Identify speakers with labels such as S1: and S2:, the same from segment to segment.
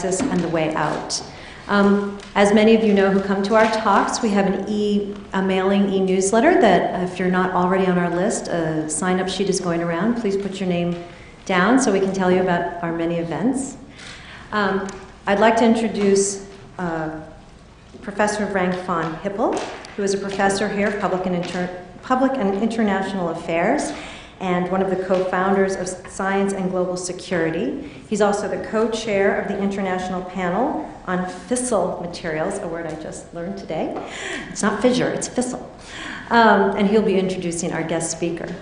S1: and the way out. As many of you know who come to our talks, we have a mailing e-newsletter that if you're not already on our list, a sign-up sheet is going around. Please put your name down so we can tell you about our many events. I'd like to introduce Professor Frank von Hippel, who is a professor here of Public and International Affairs and one of the co-founders of Science and Global Security. He's also the co-chair of the International Panel on Fissile Materials, a word I just learned today. It's not fissure, it's fissile. And he'll be introducing our guest speaker.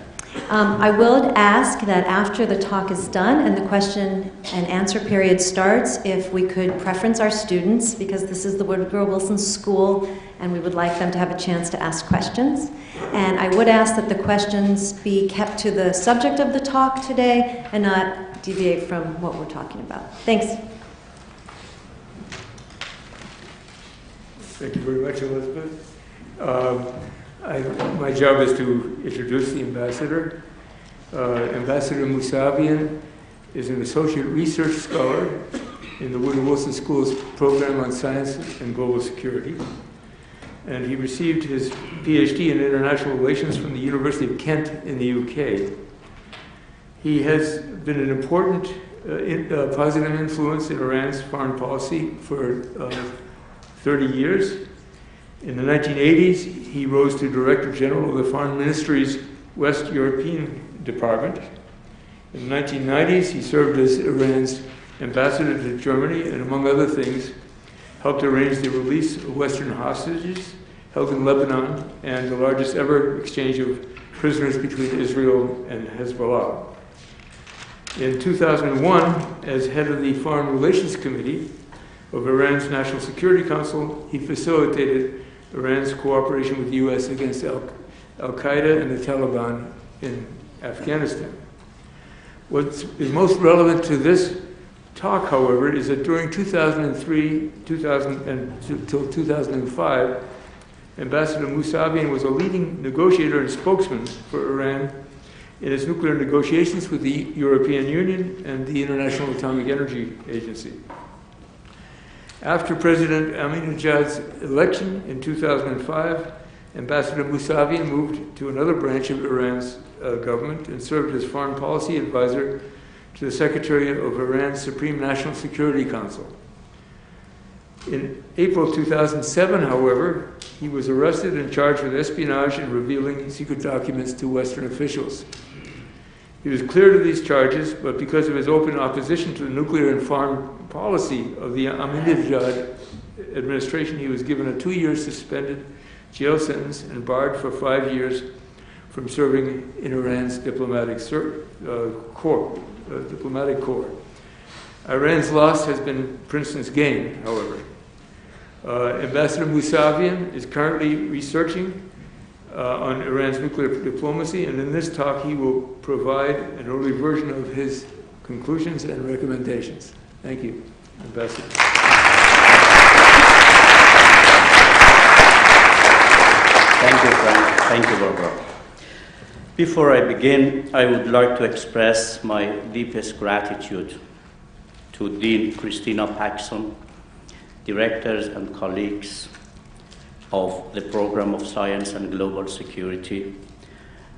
S1: I will ask that after the talk is done and the question and answer period starts, if we could preference our students, because this is the Woodrow Wilson School and we would like them to have a chance to ask questions. And I would ask that the questions be kept to the subject of the talk today and not deviate from what we're talking about. Thanks.
S2: Thank you very much, Elizabeth. My job is to introduce the ambassador. Ambassador Mousavian is an associate research scholar in the Woodrow Wilson School's program on science and global security. And he received his PhD in international relations from the University of Kent in the UK. He has been an important positive influence in Iran's foreign policy for 30 years. In the 1980s, he rose to Director General of the Foreign Ministry's West European Department. In the 1990s, he served as Iran's ambassador to Germany and, among other things, helped arrange the release of Western hostages held in Lebanon and the largest ever exchange of prisoners between Israel and Hezbollah. In 2001, as head of the Foreign Relations Committee of Iran's National Security Council, he facilitated Iran's cooperation with the U.S. against Al-Qaeda and the Taliban in Afghanistan. What is most relevant to this talk, however, is that during 2003 until 2005, Ambassador Mousavian was a leading negotiator and spokesman for Iran in its nuclear negotiations with the European Union and the International Atomic Energy Agency. After President Ahmadinejad's election in 2005, Ambassador Mousavian moved to another branch of Iran's government and served as foreign policy advisor to the Secretary of Iran's Supreme National Security Council. In April 2007, however, he was arrested and charged with espionage and revealing secret documents to Western officials. He was cleared of these charges, but because of his open opposition to the nuclear and foreign policy of the Ahmadinejad administration, he was given a 2-year suspended jail sentence and barred for 5 years from serving in Iran's diplomatic corps. Iran's loss has been Princeton's gain, however. Ambassador Mousavian is currently researching on Iran's nuclear diplomacy, and in this talk he will provide an early version of his conclusions and recommendations. Thank you, Ambassador.
S3: Thank you, Frank. Thank you, Barbara. Before I begin, I would like to express my deepest gratitude to Dean Christina Paxson, directors and colleagues of the Program of Science and Global Security,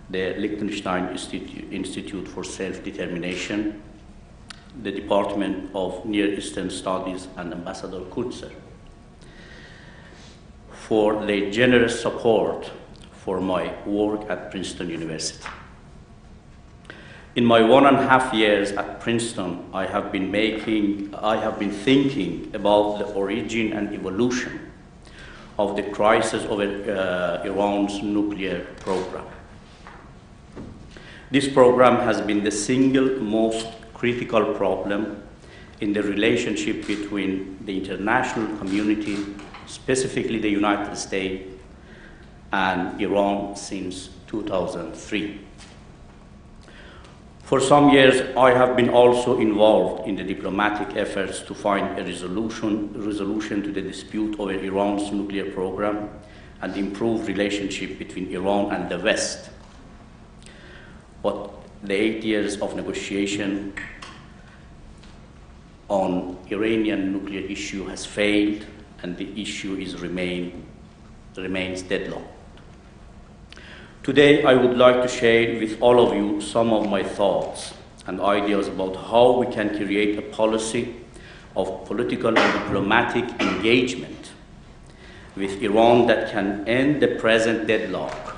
S3: the Liechtenstein Institute for Self-Determination, the Department of Near Eastern Studies, and Ambassador Kurtzer for their generous support for my work at Princeton University. In my 1.5 years at Princeton, I have been thinking about the origin and evolution of the crisis over Iran's nuclear program. This program has been the single most critical problem in the relationship between the international community, specifically the United States, and Iran since 2003. For some years, I have been also involved in the diplomatic efforts to find a resolution to the dispute over Iran's nuclear program and improve relationship between Iran and the West. But the 8 years of negotiation on Iranian nuclear issue has failed, and the issue remains deadlocked. Today, I would like to share with all of you some of my thoughts and ideas about how we can create a policy of political and diplomatic engagement with Iran that can end the present deadlock,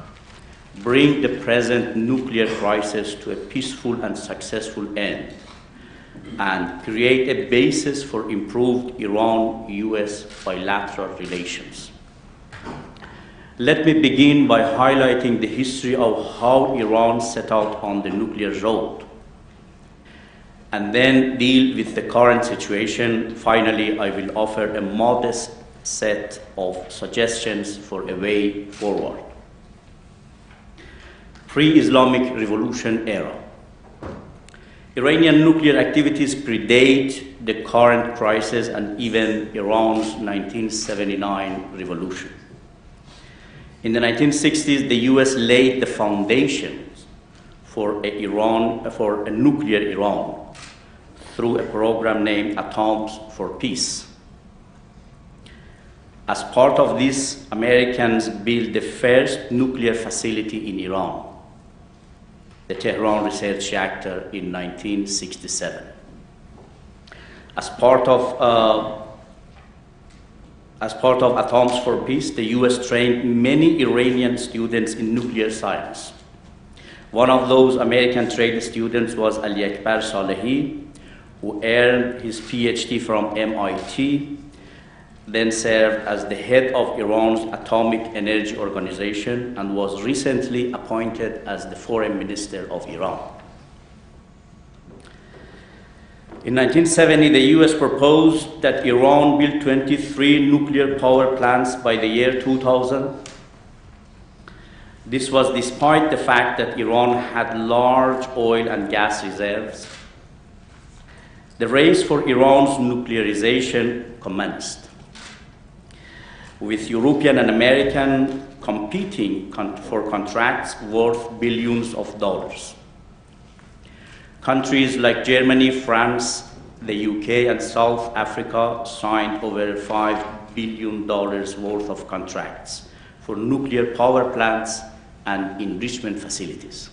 S3: bring the present nuclear crisis to a peaceful and successful end, and create a basis for improved Iran-US bilateral relations. Let me begin by highlighting the history of how Iran set out on the nuclear road, and then deal with the current situation. Finally, I will offer a modest set of suggestions for a way forward. Pre-Islamic Revolution era. Iranian nuclear activities predate the current crisis and even Iran's 1979 revolution. In the 1960s, the US laid the foundations for a nuclear Iran through a program named Atoms for Peace. As part of this, Americans built the first nuclear facility in Iran, the Tehran Research Reactor, in 1967. As part of Atoms for Peace, the US trained many Iranian students in nuclear science. One of those American trained students was Ali Akbar Salehi, who earned his PhD from MIT, then served as the head of Iran's Atomic Energy Organization, and was recently appointed as the Foreign Minister of Iran. In 1970, the US proposed that Iran build 23 nuclear power plants by the year 2000. This was despite the fact that Iran had large oil and gas reserves. The race for Iran's nuclearization commenced, with European and American competing for contracts worth billions of dollars. Countries like Germany, France, the UK, and South Africa signed over $5 billion worth of contracts for nuclear power plants and enrichment facilities.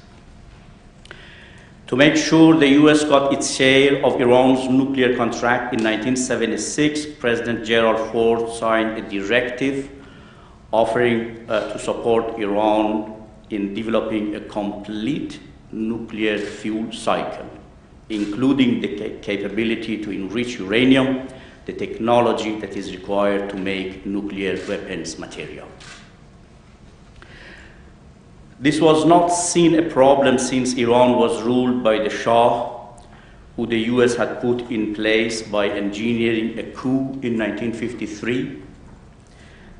S3: To make sure the US got its share of Iran's nuclear contract, in 1976, President Gerald Ford signed a directive offering to support Iran in developing a complete nuclear fuel cycle, including the capability to enrich uranium, the technology that is required to make nuclear weapons material. This was not seen a problem since Iran was ruled by the Shah, who the US had put in place by engineering a coup in 1953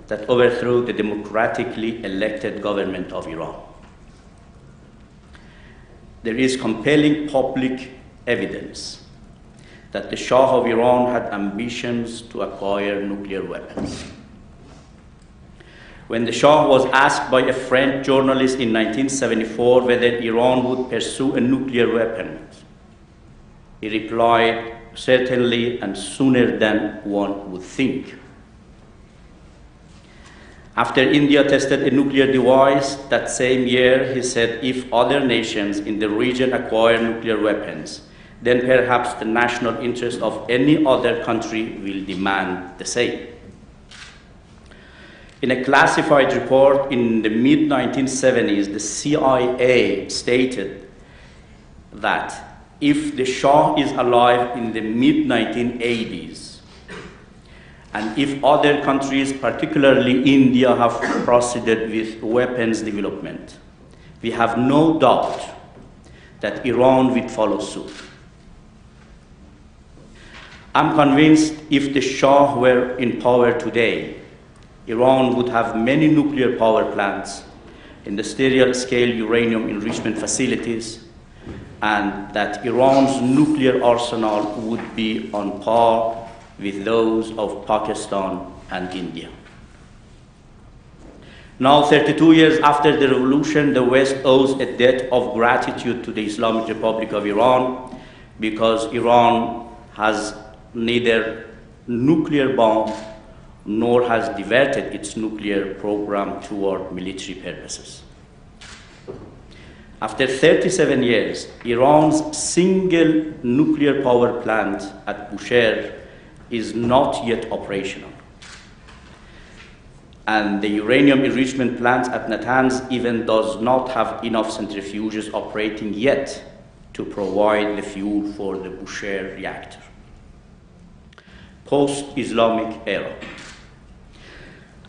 S3: that overthrew the democratically elected government of Iran. There is compelling public evidence that the Shah of Iran had ambitions to acquire nuclear weapons. When the Shah was asked by a French journalist in 1974 whether Iran would pursue a nuclear weapon, he replied, "Certainly, and sooner than one would think." After India tested a nuclear device that same year, he said, "If other nations in the region acquire nuclear weapons, then perhaps the national interest of any other country will demand the same." In a classified report in the mid-1970s, the CIA stated that if the Shah is alive in the mid-1980s, and if other countries, particularly India, have proceeded with weapons development, we have no doubt that Iran will follow suit. I'm convinced if the Shah were in power today, Iran would have many nuclear power plants, industrial-scale uranium enrichment facilities, and that Iran's nuclear arsenal would be on par with those of Pakistan and India. Now, 32 years after the revolution, the West owes a debt of gratitude to the Islamic Republic of Iran, because Iran has neither nuclear bomb nor has diverted its nuclear program toward military purposes. After 37 years, Iran's single nuclear power plant at Bushehr is not yet operational. And the uranium enrichment plant at Natanz even does not have enough centrifuges operating yet to provide the fuel for the Bushehr reactor. Post-Islamic era.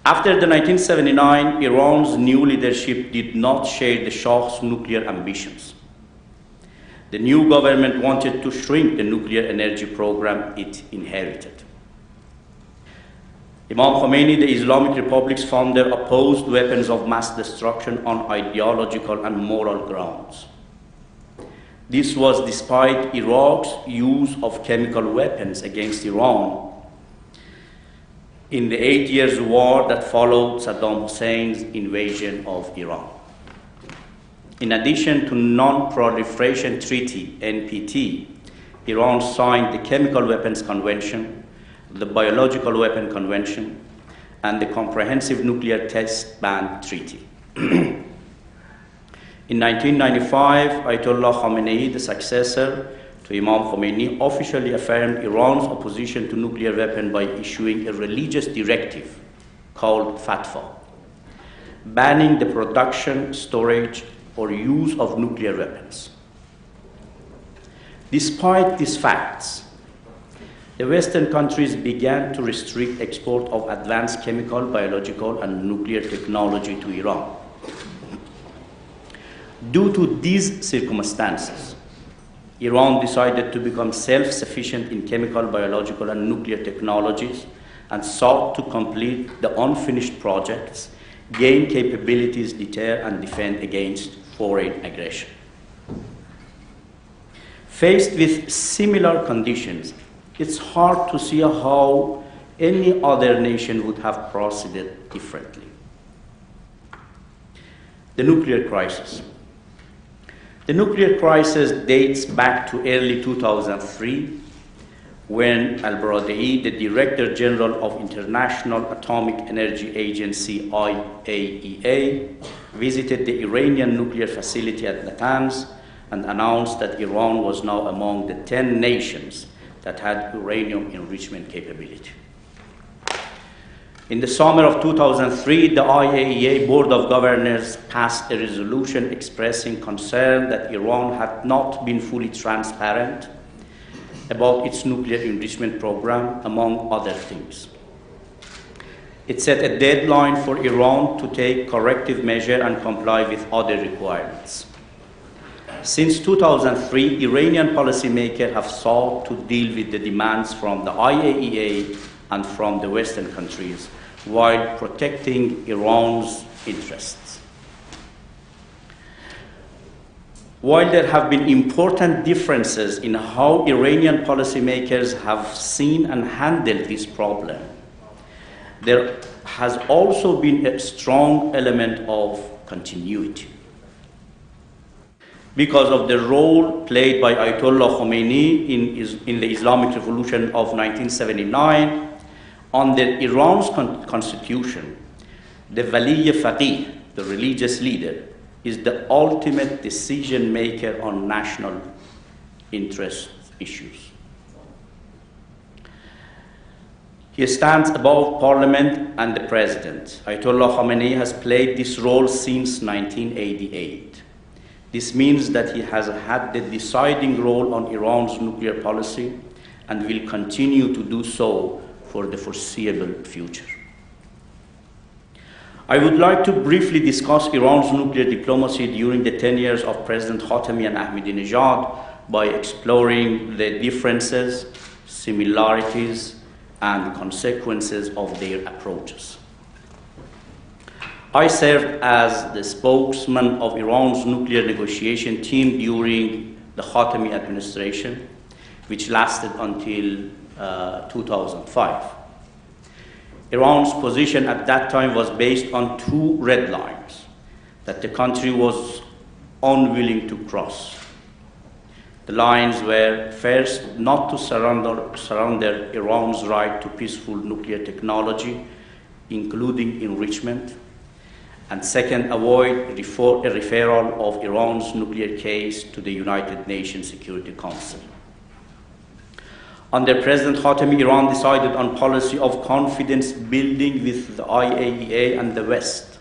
S3: After the 1979, Iran's new leadership did not share the Shah's nuclear ambitions. The new government wanted to shrink the nuclear energy program it inherited. Imam Khomeini, the Islamic Republic's founder, opposed weapons of mass destruction on ideological and moral grounds. This was despite Iraq's use of chemical weapons against Iran in the 8 years war that followed Saddam Hussein's invasion of Iran. In addition to Non-Proliferation Treaty, NPT, Iran signed the Chemical Weapons Convention, the Biological Weapon Convention, and the Comprehensive Nuclear Test Ban Treaty. In 1995, Ayatollah Khamenei, the successor to Imam Khomeini, officially affirmed Iran's opposition to nuclear weapons by issuing a religious directive called Fatwa, banning the production, storage, or use of nuclear weapons. Despite these facts, the Western countries began to restrict export of advanced chemical, biological, and nuclear technology to Iran. Due to these circumstances, Iran decided to become self-sufficient in chemical, biological, and nuclear technologies and sought to complete the unfinished projects, gain capabilities, deter, and defend against foreign aggression. Faced with similar conditions, it's hard to see how any other nation would have proceeded differently. The nuclear crisis. The nuclear crisis dates back to early 2003, when Al-Baradei, the Director General of International Atomic Energy Agency, IAEA, visited the Iranian nuclear facility at Natanz and announced that Iran was now among the 10 nations that had uranium enrichment capability. In the summer of 2003, the IAEA Board of Governors passed a resolution expressing concern that Iran had not been fully transparent about its nuclear enrichment program, among other things. It set a deadline for Iran to take corrective measures and comply with other requirements. Since 2003, Iranian policymakers have sought to deal with the demands from the IAEA and from the Western countries, while protecting Iran's interests. While there have been important differences in how Iranian policymakers have seen and handled this problem, there has also been a strong element of continuity. Because of the role played by Ayatollah Khomeini in the Islamic Revolution of 1979, under Iran's constitution, the Wali Faqih, the religious leader, is the ultimate decision maker on national interest issues. He stands above parliament and the president. Ayatollah Khamenei has played this role since 1988. This means that he has had the deciding role on Iran's nuclear policy and will continue to do so for the foreseeable future. I would like to briefly discuss Iran's nuclear diplomacy during the 10 years of President Khatami and Ahmadinejad by exploring the differences, similarities, and consequences of their approaches. I served as the spokesman of Iran's nuclear negotiation team during the Khatami administration, which lasted until 2005. Iran's position at that time was based on two red lines that the country was unwilling to cross. The lines were, first, not to surrender Iran's right to peaceful nuclear technology, including enrichment, and second, avoid a referral of Iran's nuclear case to the United Nations Security Council. Under President Khatami, Iran decided on policy of confidence building with the IAEA and the West.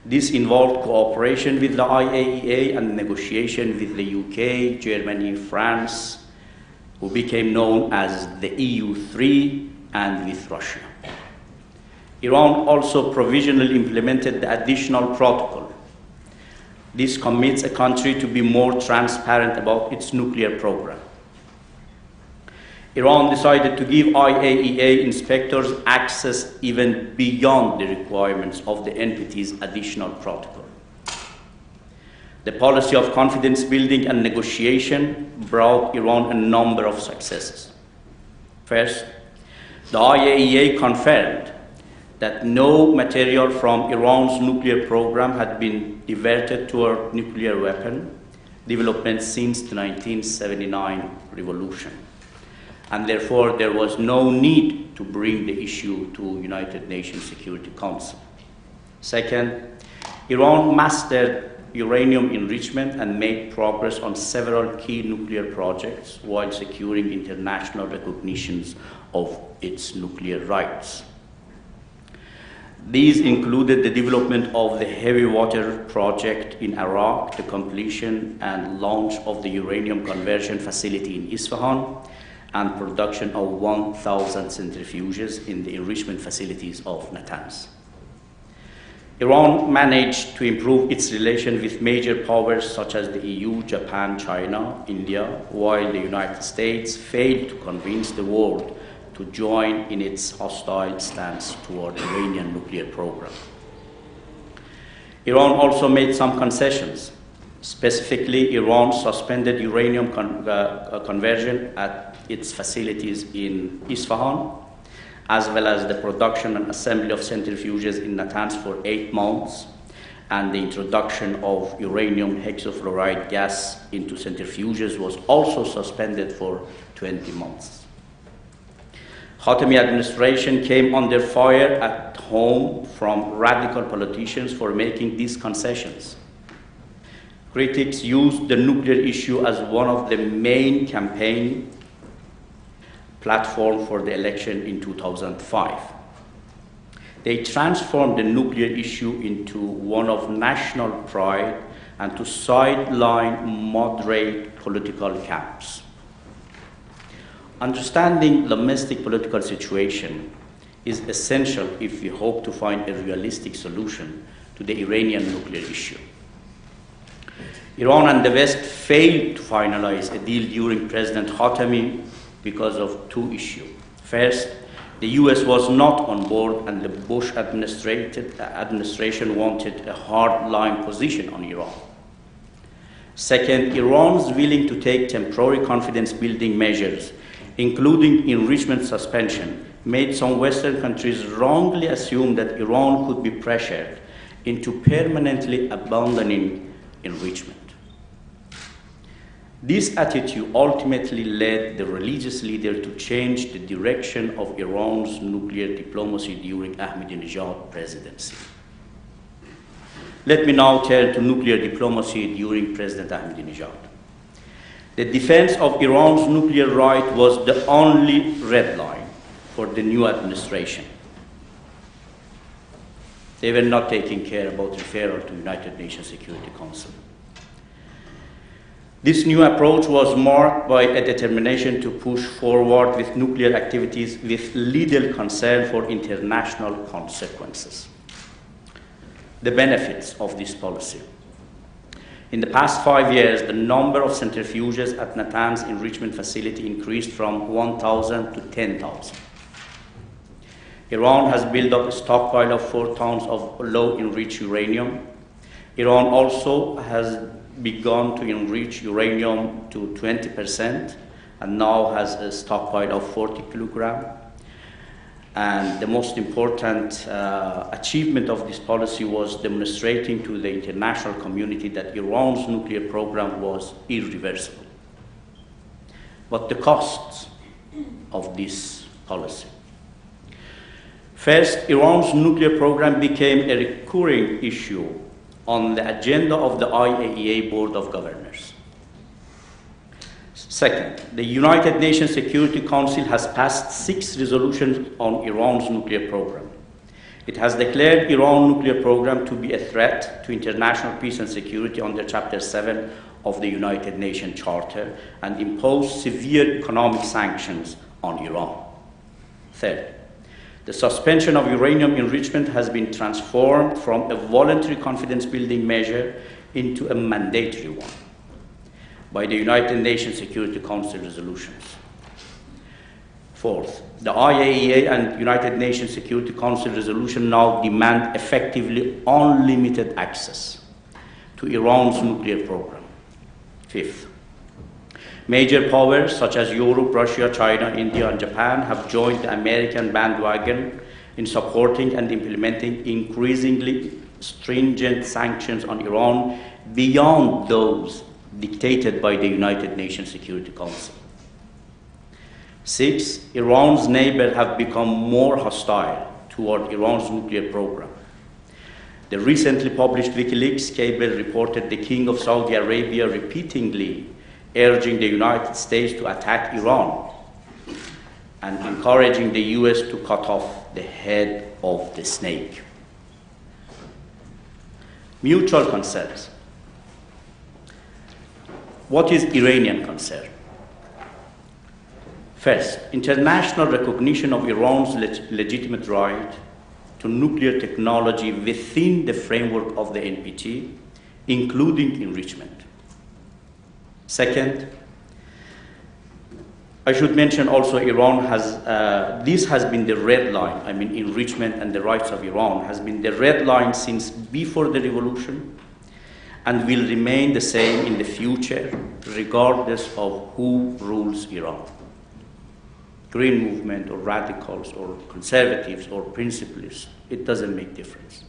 S3: This involved cooperation with the IAEA and negotiation with the UK, Germany, France, who became known as the EU3, and with Russia. Iran also provisionally implemented the additional protocol. This commits a country to be more transparent about its nuclear program. Iran decided to give IAEA inspectors access even beyond the requirements of the NPT's additional protocol. The policy of confidence building and negotiation brought Iran a number of successes. First, the IAEA confirmed that no material from Iran's nuclear program had been diverted toward nuclear weapon development since the 1979 revolution. And therefore, there was no need to bring the issue to United Nations Security Council. Second, Iran mastered uranium enrichment and made progress on several key nuclear projects while securing international recognitions of its nuclear rights. These included the development of the heavy water project in Iraq, the completion and launch of the uranium conversion facility in Isfahan, and production of 1,000 centrifuges in the enrichment facilities of Natanz. Iran managed to improve its relation with major powers such as the EU, Japan, China, India, while the United States failed to convince the world to join in its hostile stance toward the Iranian nuclear program. Iran also made some concessions. Specifically, Iran suspended uranium conversion at its facilities in Isfahan, as well as the production and assembly of centrifuges in Natanz for 8 months, and the introduction of uranium hexafluoride gas into centrifuges was also suspended for 20 months. Khatami administration came under fire at home from radical politicians for making these concessions. Critics used the nuclear issue as one of the main campaign platforms for the election in 2005. They transformed the nuclear issue into one of national pride and to sideline moderate political camps. Understanding domestic political situation is essential if we hope to find a realistic solution to the Iranian nuclear issue. Iran and the West failed to finalize a deal during President Khatami because of 2 issues. First, the US was not on board and the Bush administration wanted a hard-line position on Iran. Second, Iran is willing to take temporary confidence-building measures, including enrichment suspension, made some Western countries wrongly assume that Iran could be pressured into permanently abandoning enrichment. This attitude ultimately led the religious leader to change the direction of Iran's nuclear diplomacy during Ahmadinejad's presidency. Let me now turn to nuclear diplomacy during President Ahmadinejad. The defense of Iran's nuclear right was the only red line for the new administration. They were not taking care about referral to United Nations Security Council. This new approach was marked by a determination to push forward with nuclear activities with little concern for international consequences. The benefits of this policy. In the past 5 years, the number of centrifuges at Natanz enrichment facility increased from 1,000 to 10,000. Iran has built up a stockpile of 4 tons of low-enriched uranium. Iran also has begun to enrich uranium to 20% and now has a stockpile of 40 kilograms. And the most important achievement of this policy was demonstrating to the international community that Iran's nuclear program was irreversible. But the costs of this policy. First, Iran's nuclear program became a recurring issue on the agenda of the IAEA Board of Governors. Second, the United Nations Security Council has passed 6 resolutions on Iran's nuclear program. It has declared Iran's nuclear program to be a threat to international peace and security under Chapter 7 of the United Nations Charter and imposed severe economic sanctions on Iran. Third, the suspension of uranium enrichment has been transformed from a voluntary confidence-building measure into a mandatory one by the United Nations Security Council resolutions. Fourth, the IAEA and United Nations Security Council resolution now demand effectively unlimited access to Iran's nuclear program. Fifth, major powers such as Europe, Russia, China, India, and Japan have joined the American bandwagon in supporting and implementing increasingly stringent sanctions on Iran beyond those dictated by the United Nations Security Council. 6, Iran's neighbors have become more hostile toward Iran's nuclear program. The recently published WikiLeaks cable reported the King of Saudi Arabia repeatedly urging the United States to attack Iran and encouraging the US to cut off the head of the snake. Mutual concerns. What is Iranian concern? First, international recognition of Iran's legitimate right to nuclear technology within the framework of the NPT, including enrichment. Second, I should mention also Iran has, this has been the red line, enrichment and the rights of Iran has been the red line since before the revolution and will remain the same in the future regardless of who rules Iran. Green movement or radicals or conservatives or principalists, it doesn't make difference.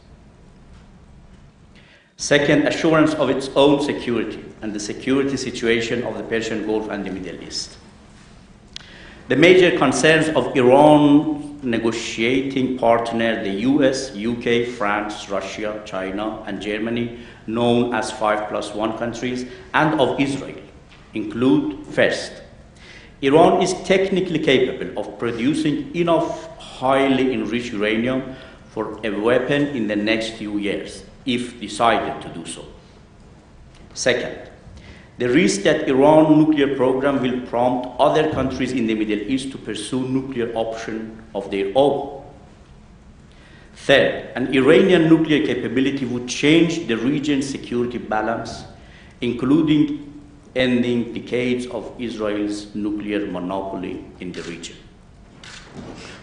S3: Second, assurance of its own security and the security situation of the Persian Gulf and the Middle East. The major concerns of Iran's negotiating partner, the US, UK, France, Russia, China, and Germany, known as 5+1 countries, and of Israel, include, first, Iran is technically capable of producing enough highly enriched uranium for a weapon in the next few years, if decided to do so. Second, the risk that Iran's nuclear program will prompt other countries in the Middle East to pursue nuclear option of their own. Third, an Iranian nuclear capability would change the region's security balance, including ending decades of Israel's nuclear monopoly in the region.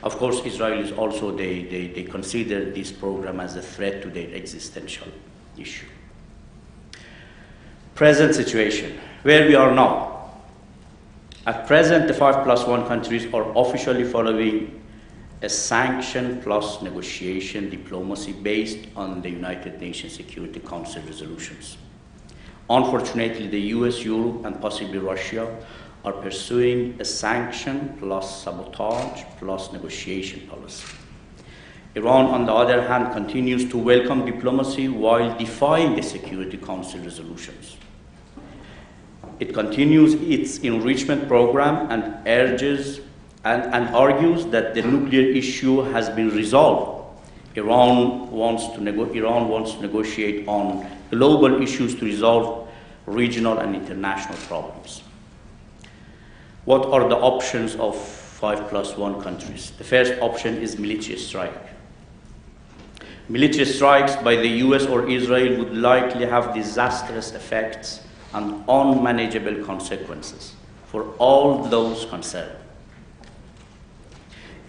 S3: Of course, Israelis also, they consider this program as a threat to their existential issue. Present situation, where we are now. At present, the 5+1 countries are officially following a sanction plus negotiation diplomacy based on the United Nations Security Council resolutions. Unfortunately, the US, Europe, and possibly Russia are pursuing a sanction plus sabotage plus negotiation policy. Iran, on the other hand, continues to welcome diplomacy while defying the Security Council resolutions. It continues its enrichment program and urges and argues that the nuclear issue has been resolved. Iran wants to negotiate on global issues to resolve regional and international problems. What are the options of 5+1 countries? The first option is military strike. Military strikes by the US or Israel would likely have disastrous effects and unmanageable consequences for all those concerned.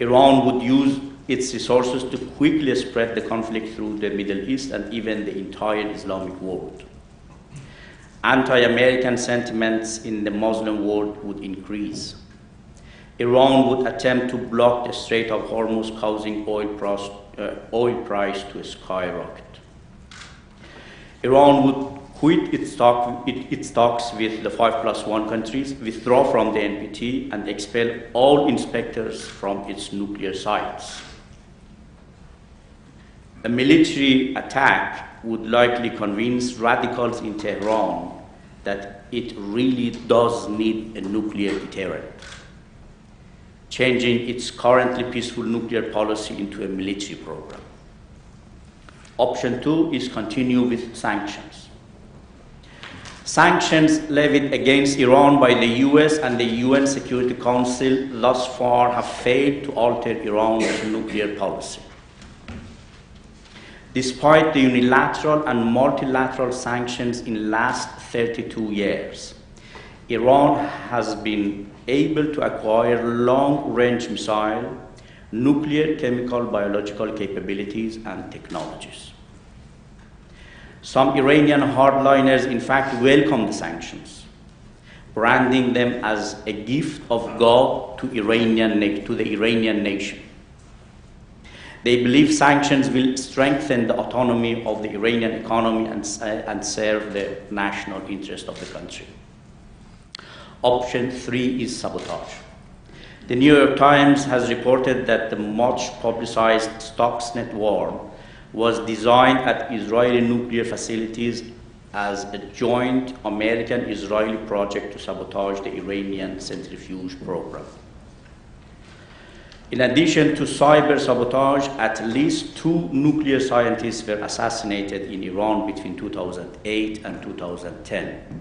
S3: Iran would use its resources to quickly spread the conflict through the Middle East and even the entire Islamic world. Anti-American sentiments in the Muslim world would increase. Iran would attempt to block the Strait of Hormuz, causing oil price to skyrocket. Iran would quit its talks with the 5+1 countries, withdraw from the NPT, and expel all inspectors from its nuclear sites. A military attack would likely convince radicals in Tehran that it really does need a nuclear deterrent, changing its currently peaceful nuclear policy into a military program. Option 2 is continue with sanctions. Sanctions levied against Iran by the US and the UN Security Council thus far have failed to alter Iran's nuclear policy. Despite the unilateral and multilateral sanctions in the last 32 years, Iran has been able to acquire long-range missile, nuclear, chemical, biological capabilities and technologies. Some Iranian hardliners, in fact, welcome the sanctions, branding them as a gift of God to the Iranian nation. They believe sanctions will strengthen the autonomy of the Iranian economy and serve the national interest of the country. Option 3 is sabotage. The New York Times has reported that the much publicized Stuxnet war was designed at Israeli nuclear facilities as a joint American-Israeli project to sabotage the Iranian centrifuge program. In addition to cyber sabotage, at least 2 nuclear scientists were assassinated in Iran between 2008 and 2010.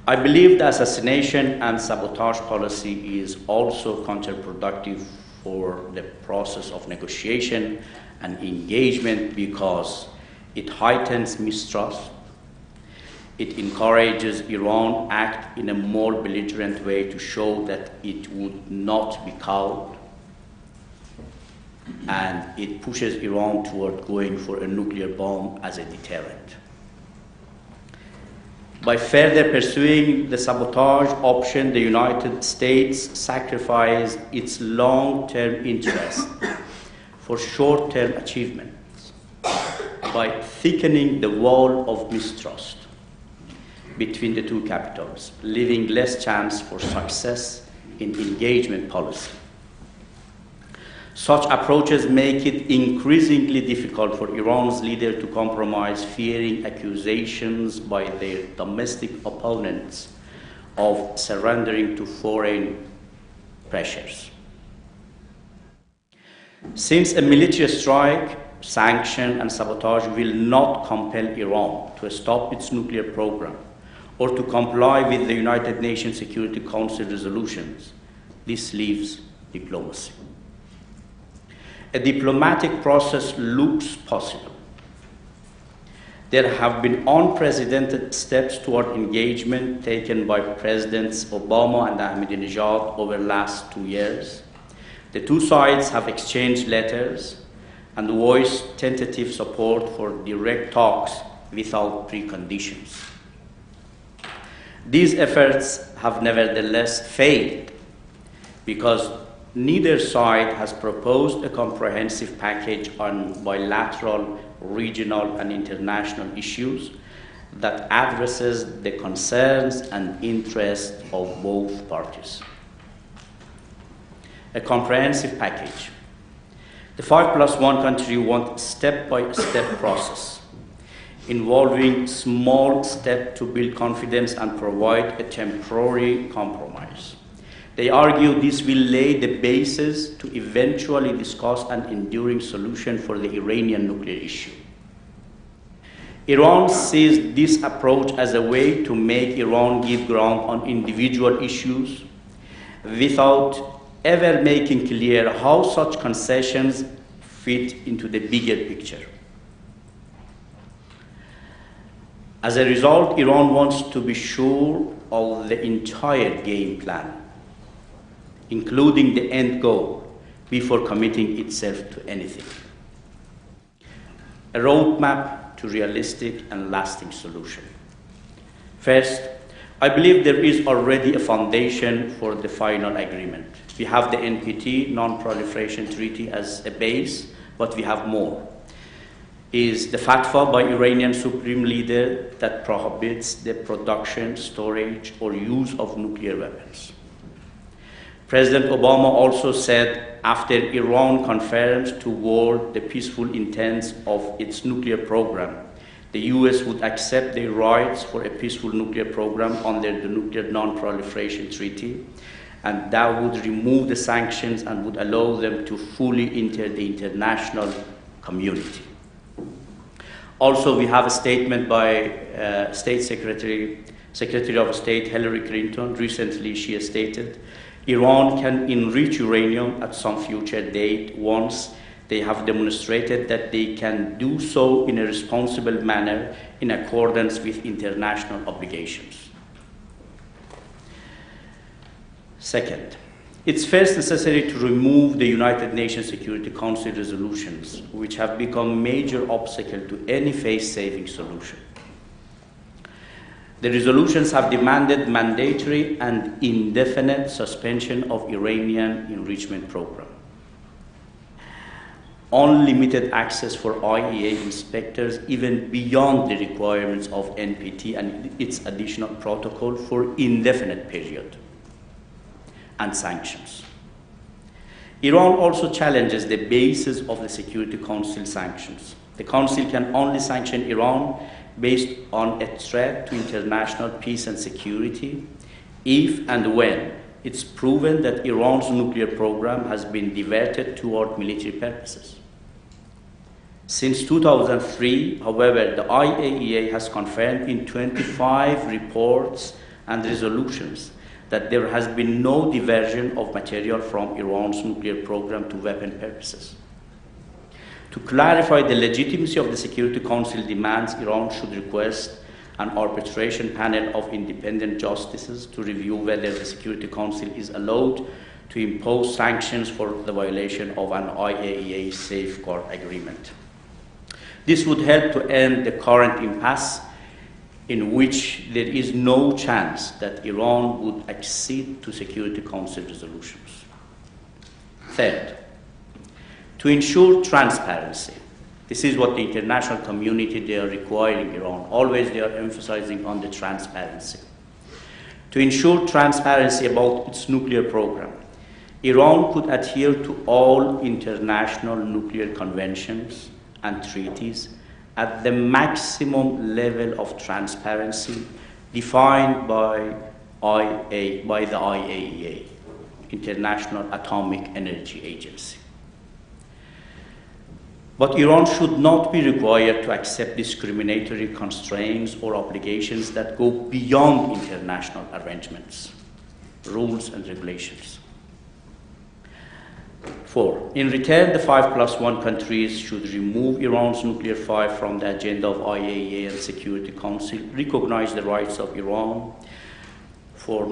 S3: I believe the assassination and sabotage policy is also counterproductive for the process of negotiation and engagement because it heightens mistrust. It encourages Iran to act in a more belligerent way to show that it would not be cowed, and it pushes Iran toward going for a nuclear bomb as a deterrent. By further pursuing the sabotage option, the United States sacrificed its long-term interest for short-term achievements by thickening the wall of mistrust between the two capitals, leaving less chance for success in engagement policy. Such approaches make it increasingly difficult for Iran's leader to compromise, fearing accusations by their domestic opponents of surrendering to foreign pressures. Since a military strike, sanction, and sabotage will not compel Iran to stop its nuclear program or to comply with the United Nations Security Council resolutions, this leaves diplomacy. A diplomatic process looks possible. There have been unprecedented steps toward engagement taken by Presidents Obama and Ahmadinejad over the last 2 years. The two sides have exchanged letters and voiced tentative support for direct talks without preconditions. These efforts have nevertheless failed because neither side has proposed a comprehensive package on bilateral, regional, and international issues that addresses the concerns and interests of both parties. A comprehensive package. The 5+1 country wants a step-by-step process involving small steps to build confidence and provide a temporary compromise. They argue this will lay the basis to eventually discuss an enduring solution for the Iranian nuclear issue. Iran sees this approach as a way to make Iran give ground on individual issues without ever making clear how such concessions fit into the bigger picture. As a result, Iran wants to be sure of the entire game plan, including the end goal, before committing itself to anything. A roadmap to realistic and lasting solution. First, I believe there is already a foundation for the final agreement. We have the NPT, Non-Proliferation Treaty, as a base, but we have more. Is the fatwa by Iranian Supreme Leader that prohibits the production, storage, or use of nuclear weapons. President Obama also said after Iran confirms to world the peaceful intents of its nuclear program, the US would accept their rights for a peaceful nuclear program under the Nuclear Non-Proliferation Treaty, and that would remove the sanctions and would allow them to fully enter the international community. Also, we have a statement by Secretary of State Hillary Clinton. Recently, she has stated, Iran can enrich uranium at some future date once they have demonstrated that they can do so in a responsible manner in accordance with international obligations. Second, it's first necessary to remove the United Nations Security Council resolutions, which have become a major obstacle to any face-saving solution. The resolutions have demanded mandatory and indefinite suspension of Iranian enrichment program, unlimited access for IAEA inspectors even beyond the requirements of NPT and its additional protocol for indefinite period, and sanctions. Iran also challenges the basis of the Security Council sanctions. The Council can only sanction Iran based on a threat to international peace and security if and when it's proven that Iran's nuclear program has been diverted toward military purposes. Since 2003, however, the IAEA has confirmed in 25 reports and resolutions that there has been no diversion of material from Iran's nuclear program to weapon purposes. To clarify the legitimacy of the Security Council demands, Iran should request an arbitration panel of independent justices to review whether the Security Council is allowed to impose sanctions for the violation of an IAEA safeguard agreement. This would help to end the current impasse in which there is no chance that Iran would accede to Security Council resolutions. Third, to ensure transparency. This is what the international community, they are requiring Iran. Always they are emphasizing on the transparency. To ensure transparency about its nuclear program, Iran could adhere to all international nuclear conventions and treaties at the maximum level of transparency defined by the IAEA, International Atomic Energy Agency. But Iran should not be required to accept discriminatory constraints or obligations that go beyond international arrangements, rules, and regulations. 4. In return, the 5+1 countries should remove Iran's nuclear file from the agenda of IAEA and Security Council, recognize the rights of Iran for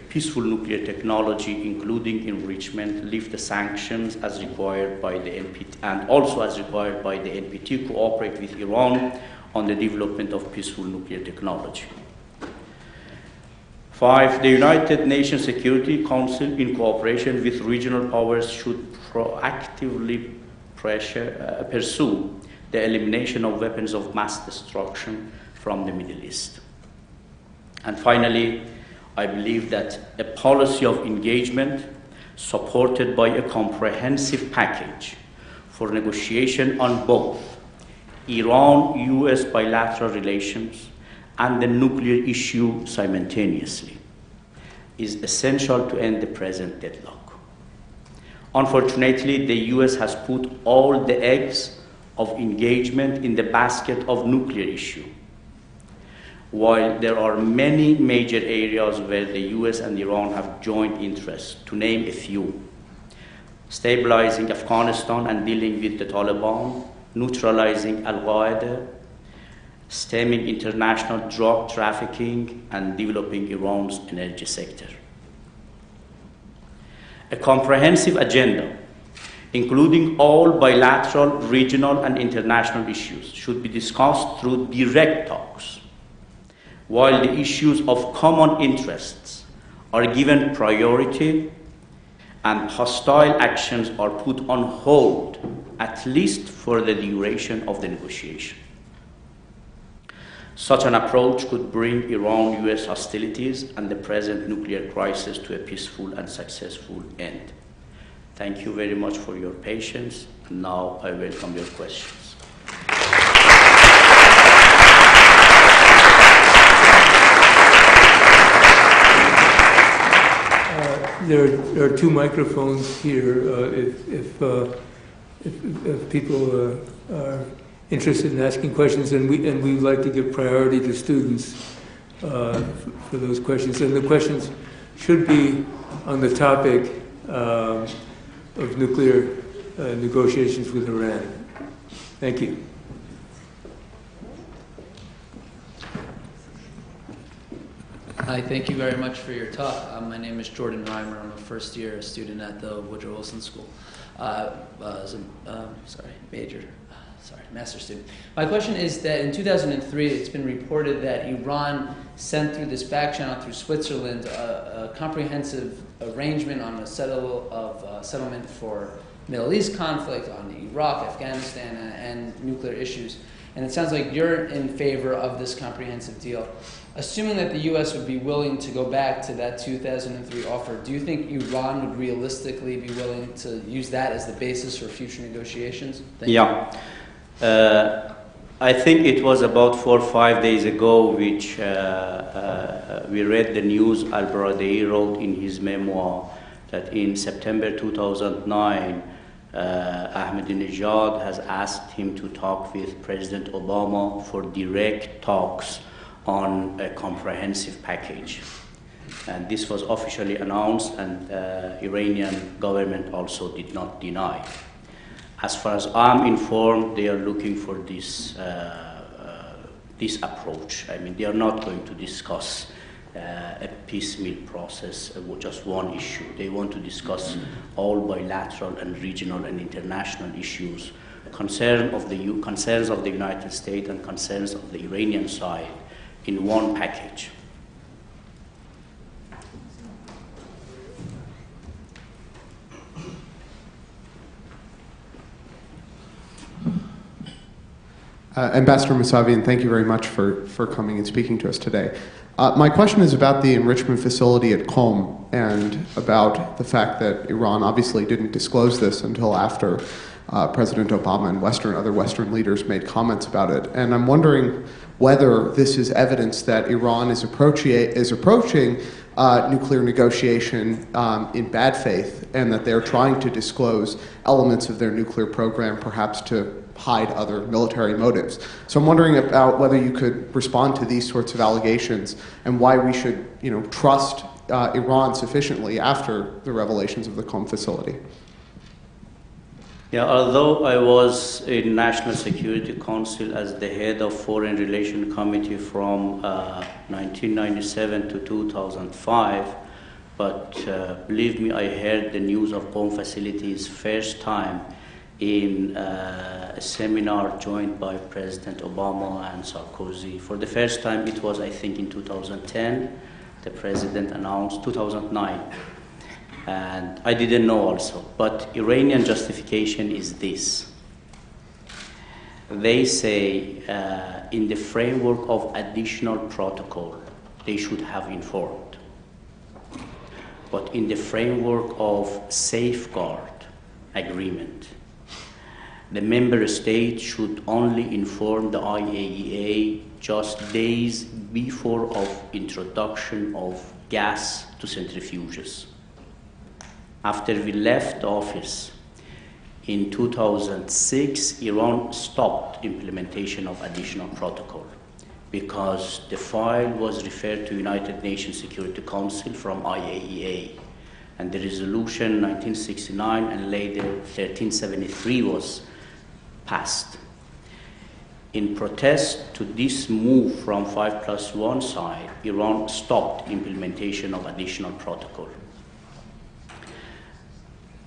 S3: peaceful nuclear technology, including enrichment, lift the sanctions as required by the NPT, and also as required by the NPT, cooperate with Iran on the development of peaceful nuclear technology. 5. The United Nations Security Council, in cooperation with regional powers, should proactively pursue the elimination of weapons of mass destruction from the Middle East. And finally, I believe that a policy of engagement supported by a comprehensive package for negotiation on both Iran-US bilateral relations and the nuclear issue simultaneously is essential to end the present deadlock. Unfortunately, the US has put all the eggs of engagement in the basket of nuclear issue, while there are many major areas where the US and Iran have joint interests, to name a few: stabilizing Afghanistan and dealing with the Taliban, neutralizing Al-Qaeda, stemming international drug trafficking, and developing Iran's energy sector. A comprehensive agenda, including all bilateral, regional, and international issues, should be discussed through direct talks while the issues of common interests are given priority and hostile actions are put on hold, at least for the duration of the negotiation. Such an approach could bring Iran-US hostilities and the present nuclear crisis to a peaceful and successful end. Thank you very much for your patience. Now I welcome your questions.
S2: There are two microphones here. If people are interested in asking questions, and we would like to give priority to students for those questions. And the questions should be on the topic of nuclear negotiations with Iran. Thank you.
S4: Hi, thank you very much for your talk. My name is Jordan Reimer. I'm a first-year student at the Woodrow Wilson School. Master's student. My question is that in 2003, it's been reported that Iran sent through this back channel through Switzerland a comprehensive arrangement on a settlement for Middle East conflict, on Iraq, Afghanistan, and nuclear issues. And it sounds like you're in favor of this comprehensive deal. Assuming that the U.S. would be willing to go back to that 2003 offer, do you think Iran would realistically be willing to use that as the basis for future negotiations? Thank you.
S3: I think it was about 4 or 5 days ago which we read the news. Al-Baradei wrote in his memoir that in September 2009, Ahmadinejad has asked him to talk with President Obama for direct talks on a comprehensive package. And this was officially announced, and Iranian government also did not deny. As far as I'm informed, they are looking for this approach. I mean, they are not going to discuss a piecemeal process, just one issue. They want to discuss all bilateral and regional and international issues, concerns of the United States and concerns of the Iranian side in one package.
S5: Ambassador Mousavian, thank you very much for coming and speaking to us today. My question is about the enrichment facility at Qom and about the fact that Iran obviously didn't disclose this until after President Obama and other Western leaders made comments about it. And I'm wondering whether this is evidence that Iran is approaching nuclear negotiation in bad faith, and that they're trying to disclose elements of their nuclear program, perhaps to hide other military motives. So I'm wondering about whether you could respond to these sorts of allegations and why we should, trust Iran sufficiently after the revelations of the Qom facility.
S3: Yeah, although I was in National Security Council as the head of Foreign Relations Committee from 1997 to 2005, but believe me, I heard the news of Qom facilities first time in a seminar joined by President Obama and Sarkozy. For the first time, it was, I think, in 2010. The president announced 2009. And I didn't know also. But Iranian justification is this. They say in the framework of additional protocol, they should have informed. But in the framework of safeguard agreement, the member state should only inform the IAEA just days before of introduction of gas to centrifuges. After we left office in 2006, Iran stopped implementation of additional protocol because the file was referred to United Nations Security Council from IAEA, and the resolution 1969 and later 1373 was passed. In protest to this move from 5+1 side, Iran stopped implementation of additional protocol.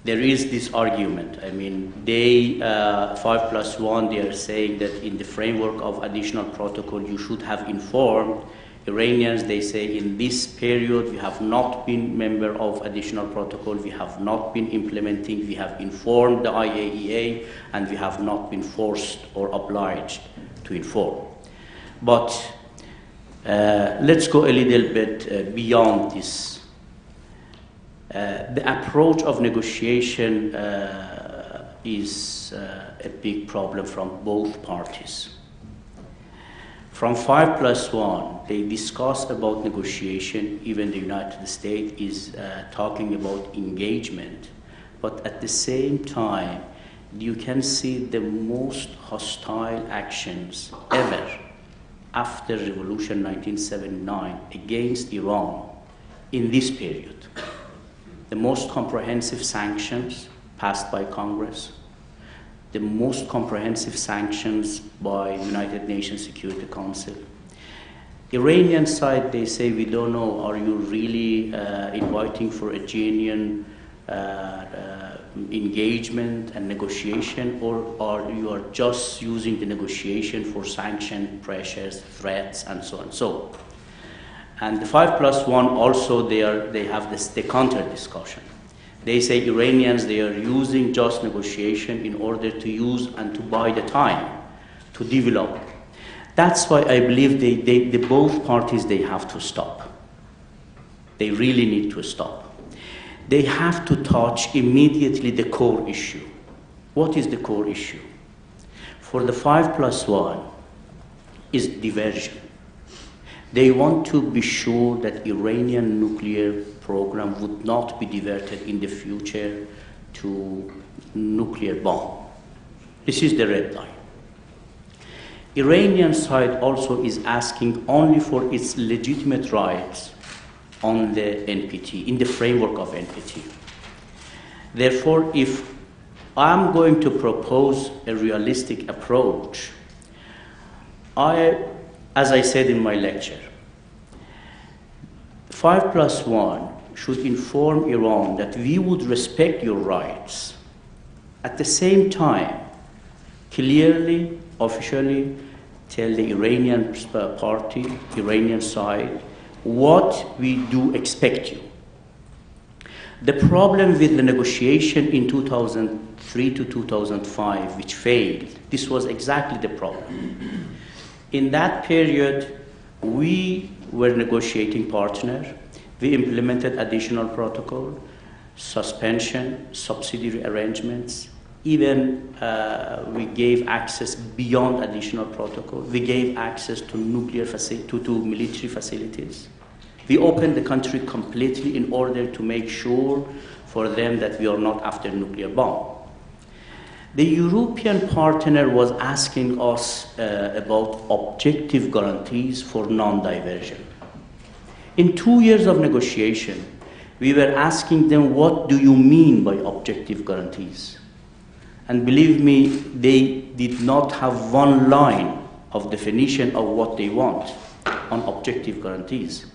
S3: There is this argument. I mean, they 5+1, they are saying that in the framework of additional protocol, you should have informed Iranians, they say, in this period, we have not been member of additional protocol, we have not been implementing, we have informed the IAEA, and we have not been forced or obliged to inform. But let's go a little bit beyond this. The approach of negotiation is a big problem from both parties. From 5+1, they discuss about negotiation. Even the United States is talking about engagement. But at the same time, you can see the most hostile actions ever after Revolution 1979 against Iran in this period. The most comprehensive sanctions passed by Congress, the most comprehensive sanctions by United Nations Security Council. Iranian side, they say, we don't know, are you really inviting for a genuine engagement and negotiation, or are you are just using the negotiation for sanction pressures, threats, and so on. So, and the 5+1 also they have the counter discussion. They say Iranians, they are using just negotiation in order to use and to buy the time to develop. That's why I believe they both parties, they have to stop. They really need to stop. They have to touch immediately the core issue. What is the core issue? For the 5+1 is diversion. They want to be sure that Iranian nuclear program would not be diverted in the future to nuclear bomb. This is the red line. Iranian side also is asking only for its legitimate rights on the NPT, in the framework of NPT. Therefore, if I'm going to propose a realistic approach, as I said in my lecture, 5+1 should inform Iran that we would respect your rights. At the same time, clearly, officially tell the Iranian party, Iranian side, what we do expect you. The problem with the negotiation in 2003 to 2005, which failed, this was exactly the problem. In that period, we were negotiating partner. We implemented additional protocol, suspension, subsidiary arrangements. Even we gave access beyond additional protocol. We gave access to to military facilities. We opened the country completely in order to make sure for them that we are not after nuclear bomb. The European partner was asking us about objective guarantees for non-diversion. In 2 years of negotiation, we were asking them, what do you mean by objective guarantees? And believe me, they did not have one line of definition of what they want on objective guarantees.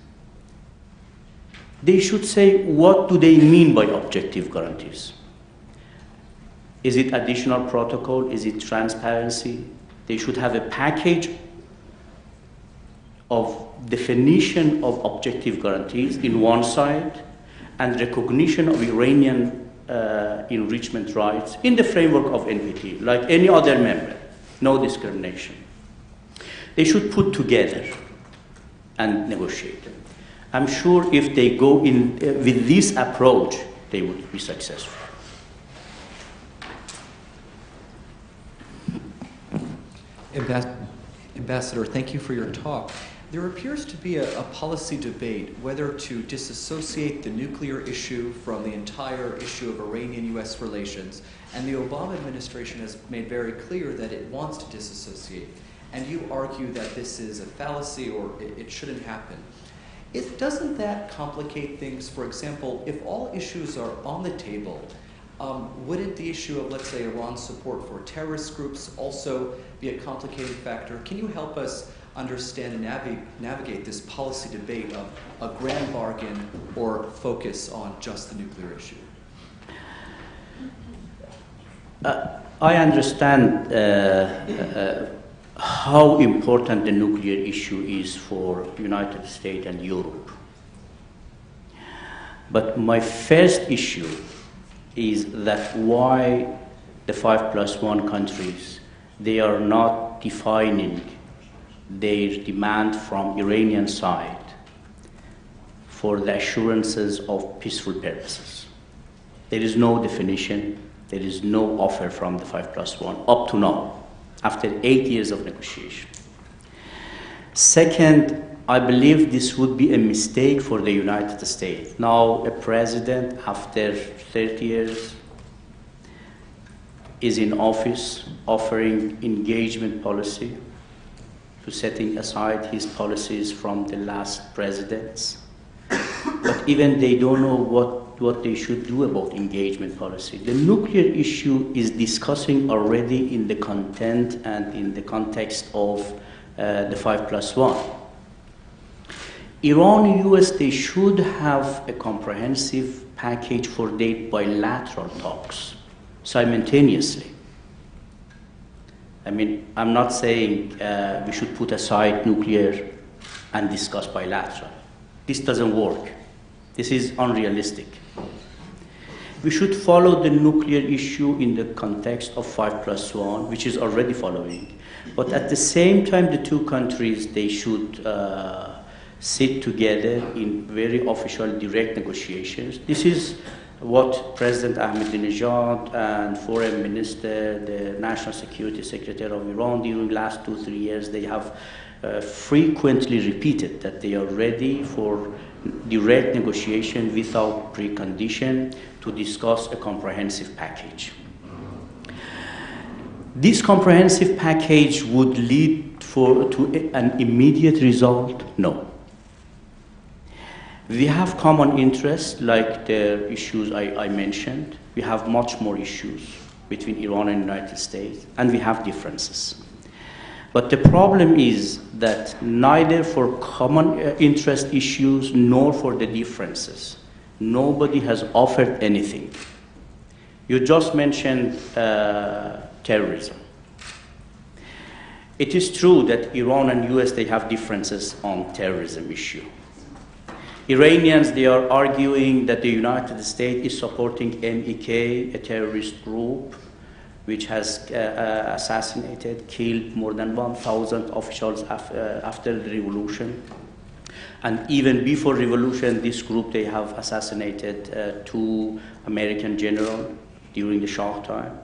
S3: They should say, what do they mean by objective guarantees? Is it additional protocol? Is it transparency? They should have a package of definition of objective guarantees in one side and recognition of Iranian enrichment rights in the framework of NPT, like any other member, no discrimination. They should put together and negotiate. I'm sure if they go in with this approach, they would be successful.
S6: Ambassador, thank you for your talk. There appears to be a policy debate whether to disassociate the nuclear issue from the entire issue of Iranian-U.S. relations, and the Obama administration has made very clear that it wants to disassociate. And you argue that this is a fallacy or it shouldn't happen. Doesn't that complicate things? For example, if all issues are on the table, wouldn't the issue of, let's say, Iran's support for terrorist groups also be a complicating factor? Can you help us understand and navigate this policy debate of a grand bargain or focus on just the nuclear issue?
S3: I understand how important the nuclear issue is for United States and Europe. But my first issue is that why the 5+1 countries, they are not defining their demand from Iranian side for the assurances of peaceful purposes. There is no definition, there is no offer from the 5+1 up to now, after 8 years of negotiation. Second, I believe this would be a mistake for the United States. Now, a president, after 30 years, is in office offering engagement policy to setting aside his policies from the last presidents. But even they don't know what they should do about engagement policy. The nuclear issue is discussing already in the content and in the context of the 5+1. Iran and US, they should have a comprehensive package for their bilateral talks simultaneously. I mean, I'm not saying we should put aside nuclear and discuss bilateral. This doesn't work. This is unrealistic. We should follow the nuclear issue in the context of 5+1, which is already following. But at the same time, the two countries, they should sit together in very official direct negotiations. This is what President Ahmadinejad and Foreign Minister, the National Security Secretary of Iran during the last 2-3 years, they have frequently repeated that they are ready for direct negotiation without precondition to discuss a comprehensive package. This comprehensive package would lead to an immediate result? No. We have common interests like the issues I mentioned. We have much more issues between Iran and the United States, and we have differences. But the problem is that neither for common interest issues nor for the differences, nobody has offered anything. You just mentioned terrorism. It is true that Iran and US, they have differences on terrorism issue. Iranians, they are arguing that the United States is supporting MEK, a terrorist group, which has assassinated, killed more than 1,000 officials after the revolution. And even before revolution, this group, they have assassinated 2 American generals during the Shah time.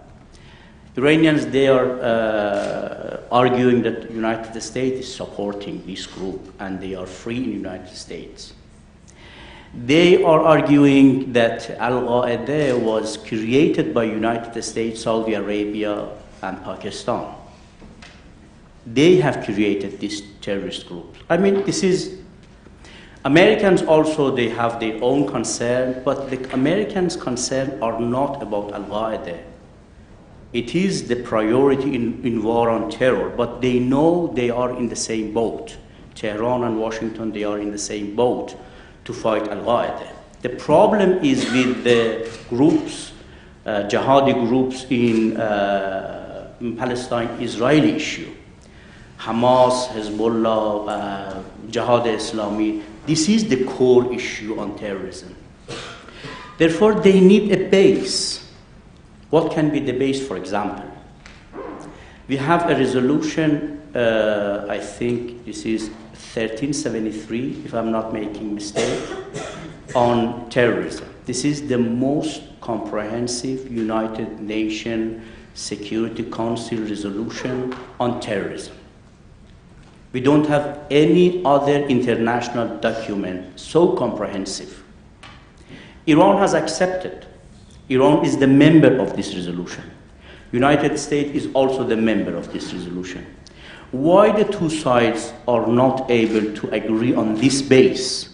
S3: Iranians, they are arguing that the United States is supporting this group and they are free in the United States. They are arguing that Al-Qaeda was created by United States, Saudi Arabia, and Pakistan. They have created this terrorist group. I mean, this is, Americans also, they have their own concern, but the Americans' concern are not about Al-Qaeda. It is the priority in war on terror, but they know they are in the same boat. Tehran and Washington, they are in the same boat to fight Al-Qaeda. The problem is with the groups, jihadi groups in Palestine-Israeli issue. Hamas, Hezbollah, Jihad Islami, this is the core issue on terrorism. Therefore, they need a base. What can be the base, for example? We have a resolution, I think this is 1373, if I'm not making a mistake, on terrorism. This is the most comprehensive United Nations Security Council resolution on terrorism. We don't have any other international document so comprehensive. Iran has accepted. Iran is the member of this resolution. United States is also the member of this resolution. Why the two sides are not able to agree on this base,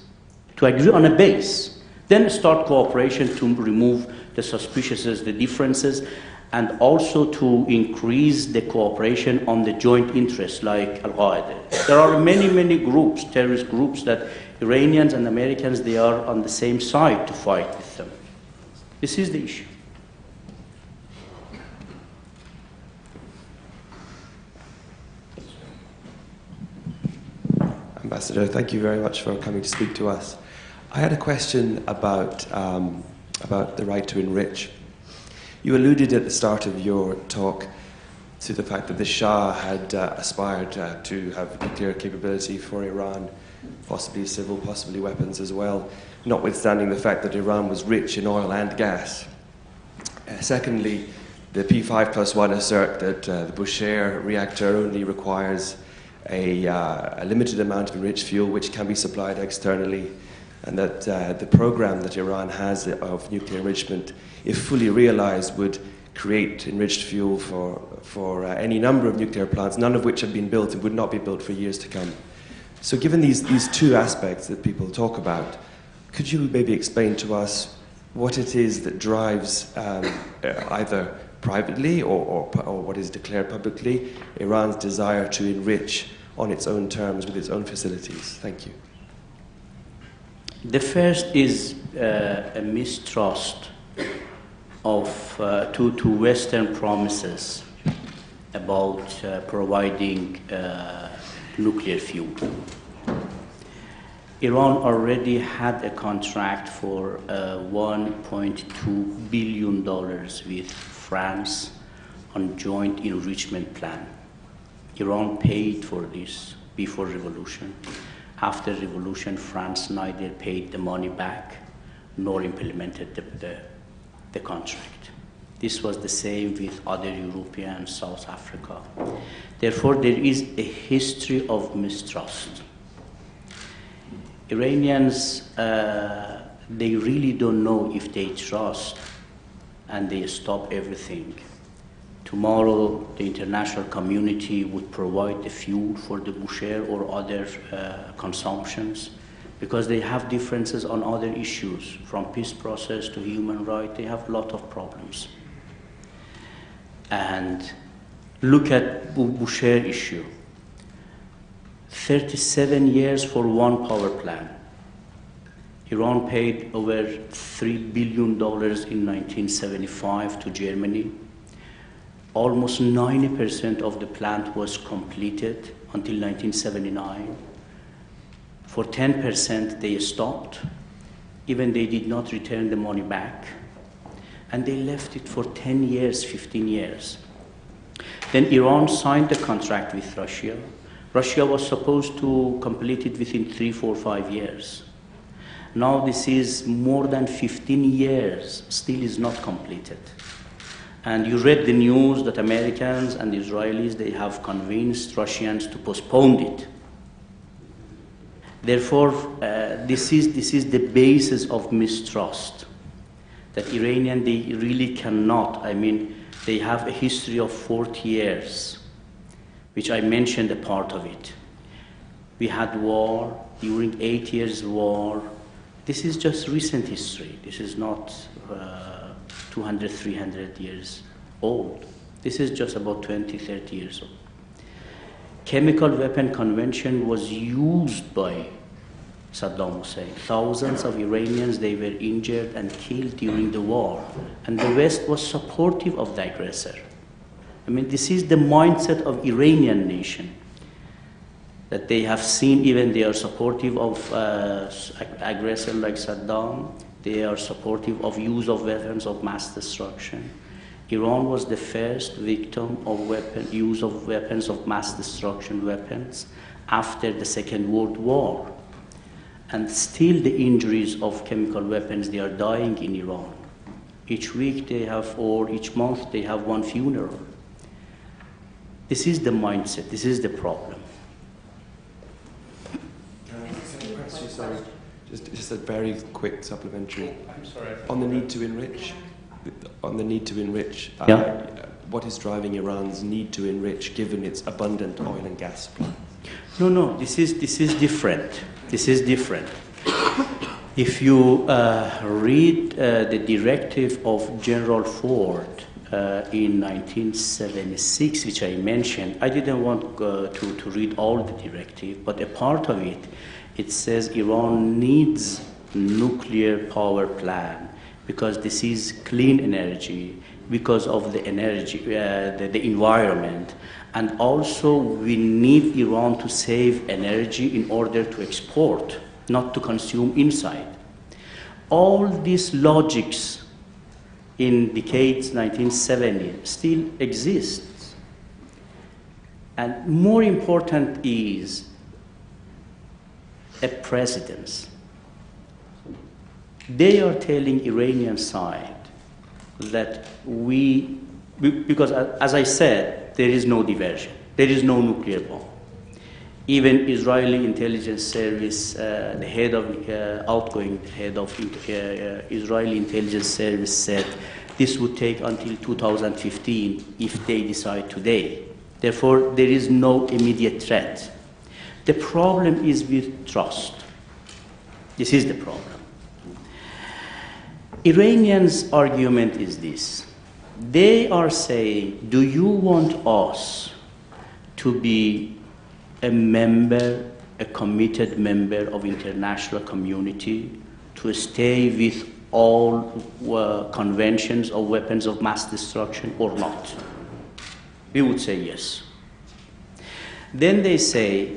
S3: to agree on a base, then start cooperation to remove the suspiciousness, the differences, and also to increase the cooperation on the joint interests like Al-Qaeda. There are many, many groups, terrorist groups, that Iranians and Americans, they are on the same side to fight with them. This is the issue.
S7: Ambassador. Thank you very much for coming to speak to us. I had a question about the right to enrich. You alluded at the start of your talk to the fact that the Shah had aspired to have nuclear capability for Iran, possibly civil, possibly weapons as well, notwithstanding the fact that Iran was rich in oil and gas. Secondly, the P5+1 assert that the Bushehr reactor only requires a limited amount of enriched fuel which can be supplied externally, and that the program that Iran has of nuclear enrichment, if fully realized, would create enriched fuel for any number of nuclear plants, none of which have been built and would not be built for years to come. So given these two aspects that people talk about, could you maybe explain to us what it is that drives either privately or what is declared publicly Iran's desire to enrich on its own terms with its own facilities? Thank you.
S3: The first is a mistrust to Western promises about providing nuclear fuel. Iran already had a contract for $1.2 billion with France on joint enrichment plan. Iran paid for this before revolution. After revolution, France neither paid the money back nor implemented the contract. This was the same with other European, South Africa. Therefore, there is a history of mistrust. Iranians, they really don't know if they trust and they stop everything. Tomorrow, the international community would provide the fuel for the Bushehr or other consumptions, because they have differences on other issues, from peace process to human rights. They have a lot of problems. And look at Bushehr issue. 37 years for one power plant. Iran paid over $3 billion in 1975 to Germany. Almost 90% of the plant was completed until 1979. For 10% they stopped. Even they did not return the money back. And they left it for 10 years, 15 years. Then Iran signed the contract with Russia. Russia was supposed to complete it within 3, 4, 5 years. Now this is more than 15 years, still is not completed. And you read the news that Americans and Israelis, they have convinced Russians to postpone it. Therefore, this is the basis of mistrust. That Iranian, they really cannot, they have a history of 40 years, which I mentioned a part of it. We had war, during 8 years war. This is just recent history. This is not 200, 300 years old. This is just about 20, 30 years old. Chemical weapon convention was used by Saddam Hussein. Thousands of Iranians, they were injured and killed during the war. And the West was supportive of the aggressor. This is the mindset of Iranian nation. That they have seen, even they are supportive of aggressor like Saddam. They are supportive of use of weapons of mass destruction. Iran was the first victim of use of weapons of mass destruction weapons after the Second World War. And still the injuries of chemical weapons, they are dying in Iran. Each week they have, or each month they have one funeral. This is the mindset, this is the problem.
S7: Sorry, just a very quick supplementary.
S3: I'm sorry.
S7: On the need to enrich,
S3: Yeah.
S7: What is driving Iran's need to enrich, given its abundant oil and gas supply?
S3: No, this is different. This is different. If you read the directive of General Ford in 1976, which I mentioned, I didn't want to read all the directive, but a part of it, it says Iran needs nuclear power plant because this is clean energy. because of the energy, the environment, and also we need Iran to save energy in order to export, not to consume inside. All these logics in decades 1970 still exists. And more important is a precedence. They are telling Iranian side that because as I said, there is no diversion, there is no nuclear bomb. Even Israeli intelligence service, the head of outgoing head of Israeli intelligence service said this would take until 2015 if they decide today. Therefore, there is no immediate threat. The problem is with trust. This is the problem. Iranians' argument is this. They are saying, do you want us to be a member, a committed member of international community, to stay with all conventions of weapons of mass destruction or not? We would say yes. Then they say,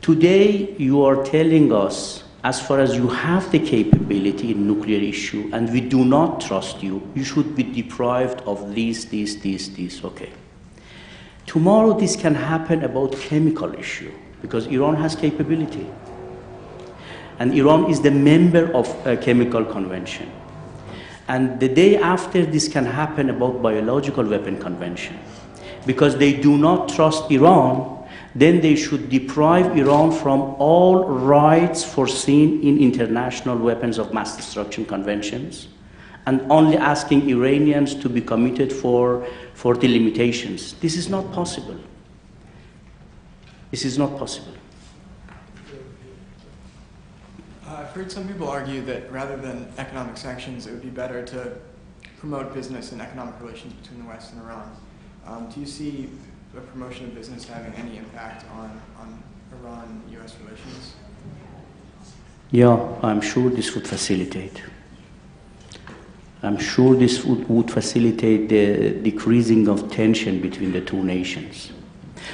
S3: today you are telling us, as far as you have the capability in nuclear issue and we do not trust you, you should be deprived of this. Okay. Tomorrow this can happen about chemical issue because Iran has capability. And Iran is the member of a chemical convention. And the day after this can happen about biological weapon convention. Because they do not trust Iran, then they should deprive Iran from all rights foreseen in international weapons of mass destruction conventions, and only asking Iranians to be committed for the limitations. This is not possible. This is not possible.
S8: I've heard some people argue that rather than economic sanctions, it would be better to promote business and economic relations between the West and Iran. Do you see the promotion of business having any impact on Iran-U.S. relations?
S3: Yeah, I'm sure this would facilitate. I'm sure this would facilitate the decreasing of tension between the two nations.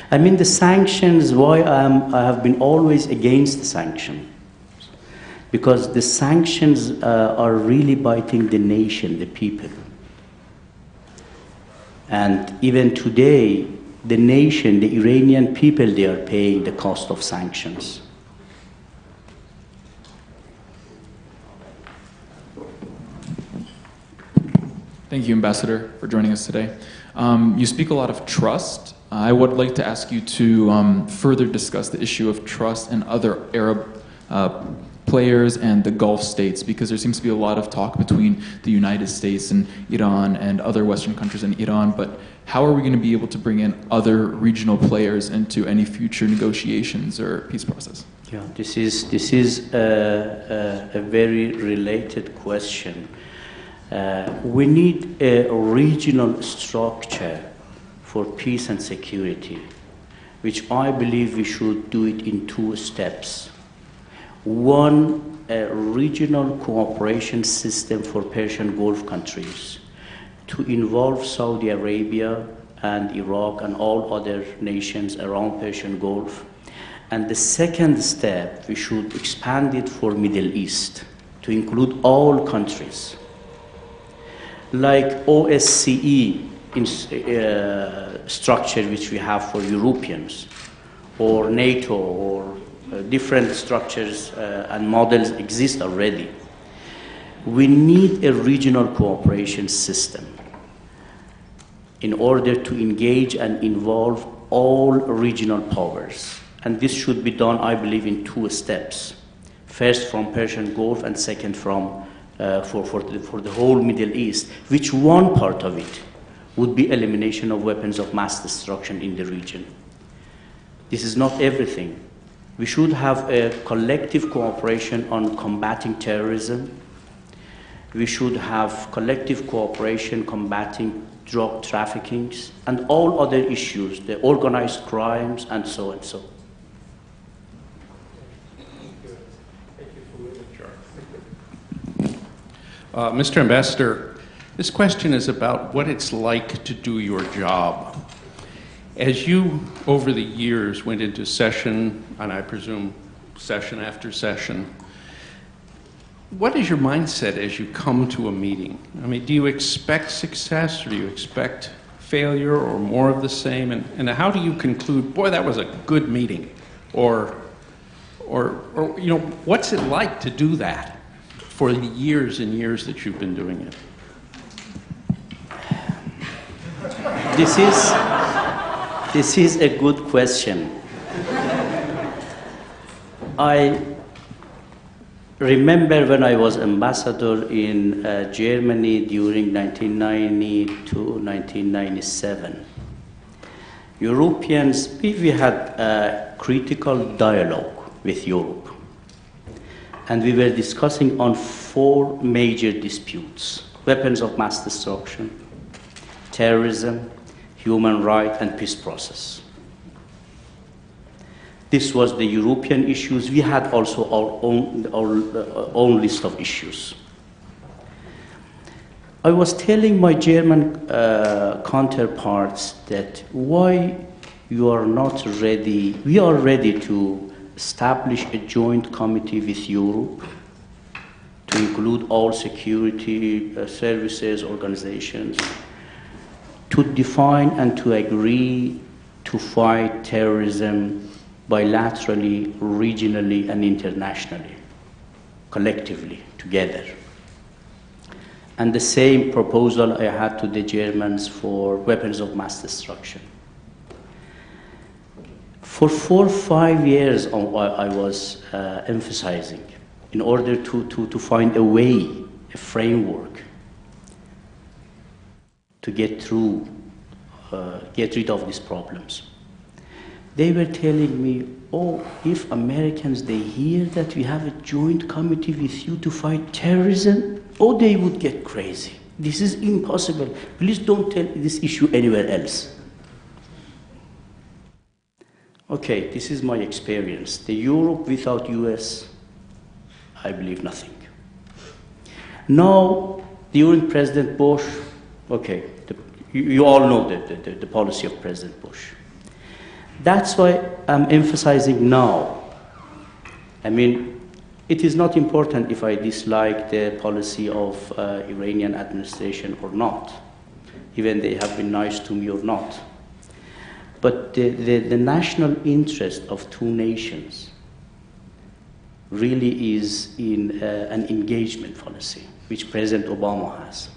S3: I mean, the sanctions, why I have been always against the sanctions. Because the sanctions are really biting the nation, the people. And even today, the nation, the Iranian people, they are paying the cost of sanctions.
S9: Thank you, Ambassador, for joining us today. You speak a lot of trust. I would like to ask you to further discuss the issue of trust in other Arab players and the Gulf states, because there seems to be a lot of talk between the United States and Iran and other Western countries and Iran, but how are we going to be able to bring in other regional players into any future negotiations or peace process?
S3: Yeah, this is a very related question. We need a regional structure for peace and security, which I believe we should do it in 2 steps. One, a regional cooperation system for Persian Gulf countries to involve Saudi Arabia and Iraq and all other nations around Persian Gulf. And the second step, we should expand it for Middle East to include all countries. Like OSCE structure which we have for Europeans, or NATO, or different structures and models exist already. We need a regional cooperation system in order to engage and involve all regional powers. And this should be done, I believe, in 2 steps. First from Persian Gulf, and second from for the whole Middle East, which one part of it would be elimination of weapons of mass destruction in the region. This is not everything. We should have a collective cooperation on combating terrorism. We should have collective cooperation combating drug trafficking and all other issues, the organized crimes and so and so.
S10: Mr. Ambassador, This question is about what it's like to do your job. As you, over the years, went into session, and I presume session after session, what is your mindset as you come to a meeting? I mean, do you expect success, or do you expect failure, or more of the same? And how do you conclude, boy, that was a good meeting? Or you know, what's it like to do that for the years and years that you've been doing it?
S3: This is a good question. I remember when I was ambassador in Germany during 1990 to 1997. Europeans, we had a critical dialogue with Europe. And we were discussing on 4 major disputes: weapons of mass destruction, terrorism, human rights, and peace process. This was the European issues. We had also our own list of issues. I was telling my German counterparts that why you are not ready, we are ready to establish a joint committee with Europe to include all security services, organizations, to define and to agree to fight terrorism bilaterally, regionally, and internationally, collectively, together. And the same proposal I had to the Germans for weapons of mass destruction. For 4 or 5 years, I was emphasizing in order to find a way, a framework to get through, get rid of these problems. They were telling me, oh, if Americans, they hear that we have a joint committee with you to fight terrorism, oh, they would get crazy. This is impossible. Please don't tell this issue anywhere else. Okay, this is my experience. The Europe without US, I believe nothing. Now, during President Bush, okay, you all know the policy of President Bush. That's why I'm emphasizing now. I mean, it is not important if I dislike the policy of Iranian administration or not, even they have been nice to me or not. But the national interest of 2 nations really is in an engagement policy, which President Obama has.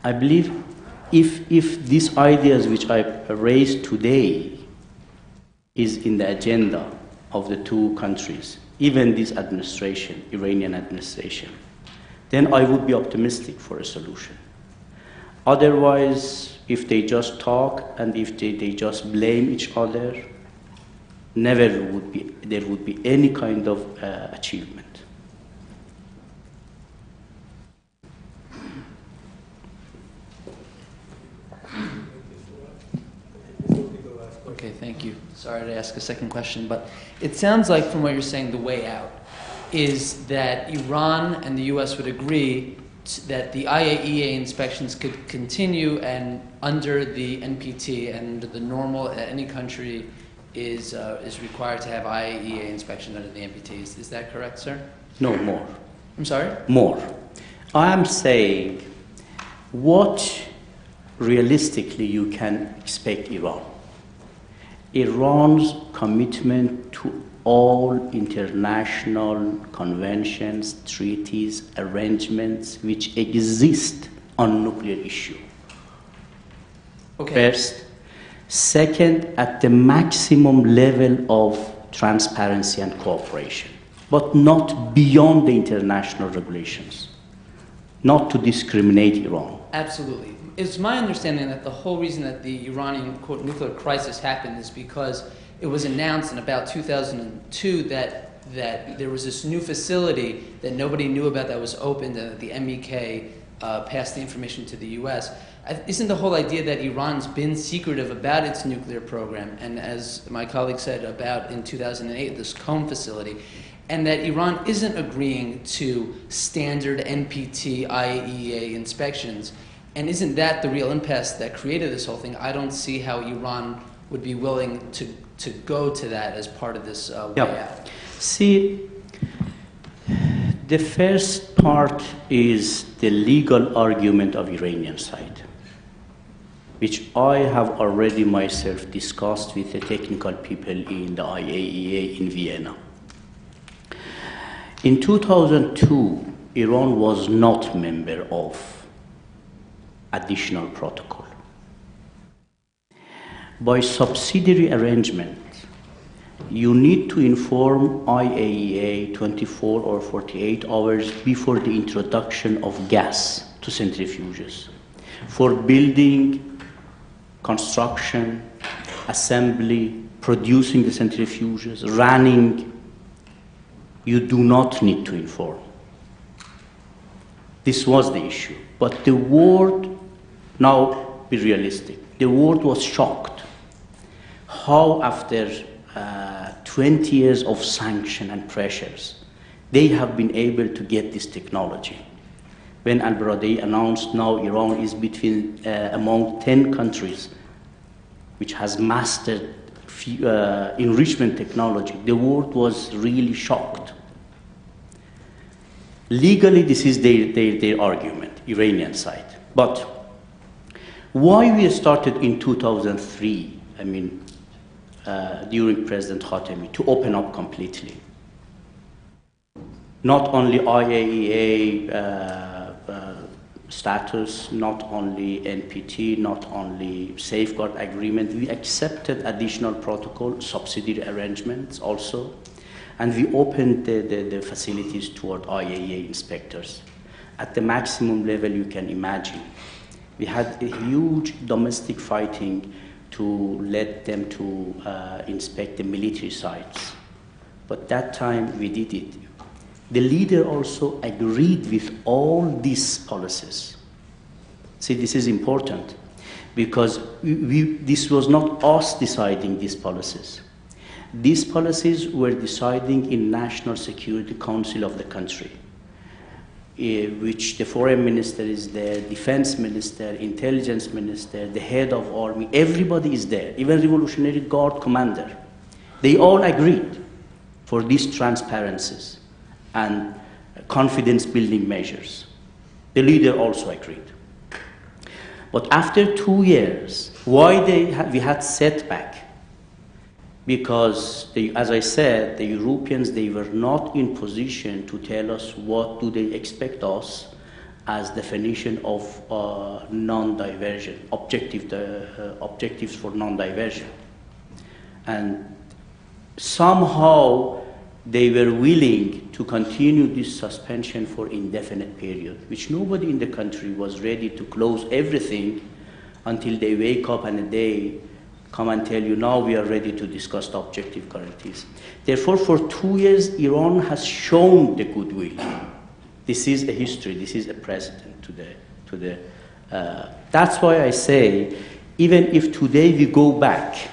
S3: I believe if these ideas which I raised today is in the agenda of the 2 countries, even this administration, Iranian administration, then I would be optimistic for a solution. Otherwise, if they just talk and if they just blame each other, there would be any kind of achievement.
S4: Okay, thank you. Sorry to ask a second question, but it sounds like from what you're saying, the way out is that Iran and the U.S. would agree that the IAEA inspections could continue, and under the NPT and under the normal, any country is required to have IAEA inspection under the NPT. Is that correct, sir?
S3: No, more.
S4: I'm sorry?
S3: More. I am saying what realistically you can expect Iran. Iran's commitment to all international conventions, treaties, arrangements which exist on nuclear issue.
S4: Okay.
S3: First. Second, at the maximum level of transparency and cooperation, but not beyond the international regulations, not to discriminate Iran.
S4: Absolutely. It's my understanding that the whole reason that the Iranian, quote, nuclear crisis happened is because it was announced in about 2002 that there was this new facility that nobody knew about that was opened, and that the MEK passed the information to the U.S. Isn't the whole idea that Iran's been secretive about its nuclear program, and as my colleague said about in 2008, this Qom facility, and that Iran isn't agreeing to standard NPT IAEA inspections. And isn't that the real impasse that created this whole thing? I don't see how Iran would be willing to go to that as part of this way out.
S3: See, the first part is the legal argument of Iranian side, which I have already myself discussed with the technical people in the IAEA in Vienna. In 2002, Iran was not member of additional protocol. By subsidiary arrangement, you need to inform IAEA 24 or 48 hours before the introduction of gas to centrifuges for building, construction, assembly, producing the centrifuges, running. You do not need to inform. This was the issue. But the world, now be realistic, the world was shocked how after 20 years of sanction and pressures, they have been able to get this technology. When Al-Baradei announced now Iran is among 10 countries which has mastered enrichment technology, the world was really shocked. Legally, this is their argument, Iranian side. But why we started in 2003, during President Khatami, to open up completely? Not only IAEA status, not only NPT, not only safeguard agreement, we accepted additional protocol, subsidiary arrangements also, and we opened the facilities toward IAEA inspectors. At the maximum level you can imagine. We had a huge domestic fighting to let them to inspect the military sites. But that time we did it. The leader also agreed with all these policies. See, this is important because this was not us deciding these policies. These policies were deciding in National Security Council of the country, which the foreign minister is there, defense minister, intelligence minister, the head of army, everybody is there, even Revolutionary Guard commander. They all agreed for these transparencies and confidence building measures. The leader also agreed. But after 2 years, why we had setback? Because, as I said, the Europeans, they were not in position to tell us what do they expect us as definition of non-diversion, objectives for non-diversion. And somehow they were willing to continue this suspension for indefinite period, which nobody in the country was ready to close everything until they wake up and they come and tell you, now we are ready to discuss the objective guarantees. Therefore, for 2 years, Iran has shown the goodwill. This is a history, this is a precedent to the that's why I say, even if today we go back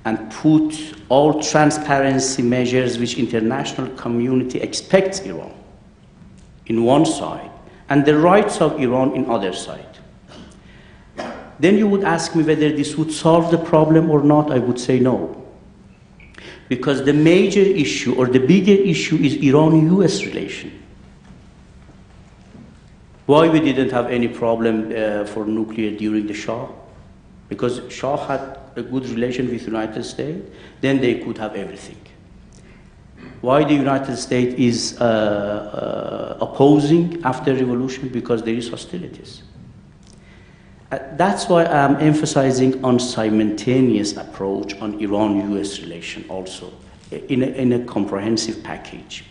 S3: and put all transparency measures which international community expects Iran in one side, and the rights of Iran in other side, then you would ask me whether this would solve the problem or not. I would say no. Because the major issue or the bigger issue is Iran-US relation. Why we didn't have any problem for nuclear during the Shah? Because Shah had a good relation with the United States, then they could have everything. Why the United States is opposing after revolution? Because there is hostilities. That's why I'm emphasizing on simultaneous approach on Iran-US relation also in a comprehensive package.